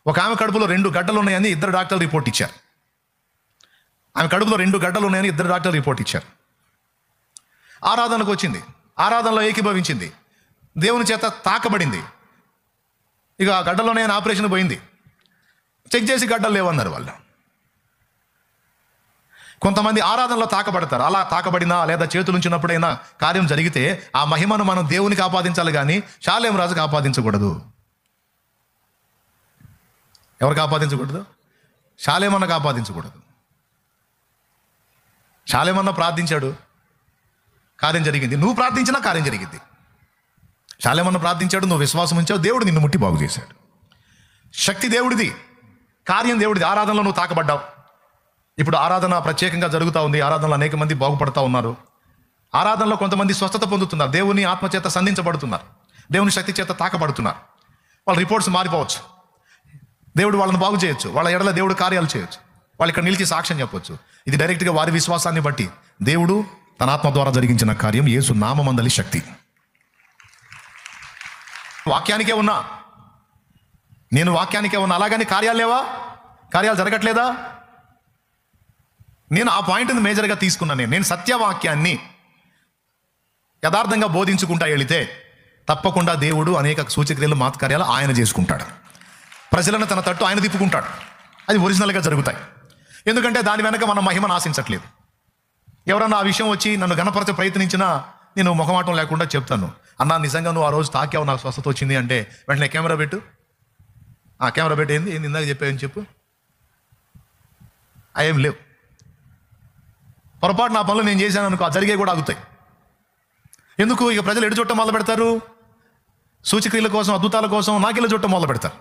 ఒక ఆమె కడుపులో 2 గడ్డలు ఉన్నాయని 2 డాక్టర్లు రిపోర్ట్ ఇచ్చారు. ఆమె కడుపులో 2 గడ్డలు ఉన్నాయని 2 డాక్టర్లు రిపోర్ట్ ఇచ్చారు. ఆరాధనకు వచ్చింది, ఆరాధనలో ఏకీభవించింది, దేవుని చేత తాకబడింది. ఇక ఆ గడ్డలోనే ఆపరేషన్ పోయింది. చెక్ చేసి గడ్డలు లేవన్నారు వాళ్ళు. కొంతమంది ఆరాధనలో తాకబడతారు. అలా తాకబడినా లేదా చేతులు ఉంచినప్పుడైనా కార్యం జరిగితే ఆ మహిమను మనం దేవునికి ఆపాదించాలి, కానీ షాలేం రాజుకు ఆపాదించకూడదు. ఎవరికి ఆపాదించకూడదు? షాలేమన్నకు ఆపాదించకూడదు. షాలేమన్న ప్రార్థించాడు, కార్యం జరిగింది. నువ్వు ప్రార్థించినా కార్యం జరిగింది. షాలేమన్న ప్రార్థించాడు, నువ్వు విశ్వాసం ఉంచావు, దేవుడు నిన్ను ముట్టి బాగు చేశాడు. శక్తి దేవుడిది, కార్యం దేవుడిది. ఆరాధనలో నువ్వు తాకబడ్డావు. ఇప్పుడు ఆరాధన ప్రత్యేకంగా జరుగుతూ ఉంది. ఆరాధనలో అనేక మంది బాగుపడతా ఉన్నారు. ఆరాధనలో కొంతమంది స్వస్థత పొందుతున్నారు, దేవుని ఆత్మచేత సంధించబడుతున్నారు, దేవుని శక్తి చేత తాకబడుతున్నారు. వాళ్ళ రిపోర్ట్స్ మారిపోవచ్చు, దేవుడు వాళ్ళని బాగు చేయొచ్చు, వాళ్ళ ఎడల దేవుడు కార్యాలు చేయొచ్చు, వాళ్ళు ఇక్కడ నిలిచి సాక్ష్యం చెప్పొచ్చు. ఇది డైరెక్ట్గా వారి విశ్వాసాన్ని బట్టి దేవుడు తన ఆత్మ ద్వారా జరిగించిన కార్యం. యేసు నామమందలి శక్తి. వాక్యానికే ఉన్నా, నేను వాక్యానికే ఉన్నా, అలాగని కార్యాలు లేవా? కార్యాలు జరగట్లేదా? నేను ఆ పాయింట్ని మేజర్గా తీసుకున్నాను. నేను సత్యవాక్యాన్ని యథార్థంగా బోధించుకుంటా వెళితే తప్పకుండా దేవుడు అనేక సూచక్రియలు మాత్కార్యాలు ఆయన చేసుకుంటాడు. ప్రజలను తన తట్టు ఆయన తిప్పుకుంటాడు. అది ఒరిజినల్గా జరుగుతాయి. ఎందుకంటే దాని వెనక మన మహిమను ఆశించట్లేదు. ఎవరన్నా ఆ విషయం వచ్చి నన్ను గణపరచ ప్రయత్నించినా నేను మొహమాటం లేకుండా చెప్తాను, అన్నా నిజంగా నువ్వు ఆ రోజు తాకావు, నాకు స్వస్థత వచ్చింది అంటే వెంటనే కెమెరా పెట్టు. ఆ కెమెరా పెట్టి ఏంది ఇందాక చెప్పావని చెప్పు. అవేం లేవు. పొరపాటు నా పనులు నేను చేశాను అనుకో, జరిగే కూడా ఆగుతాయి. ఎందుకు? ఇక ప్రజలు ఎడు చుట్టం మొదలు పెడతారు, సూచక్రియల కోసం, అద్భుతాల కోసం నాకెళ్ళ చుట్టం మొదలు పెడతారు.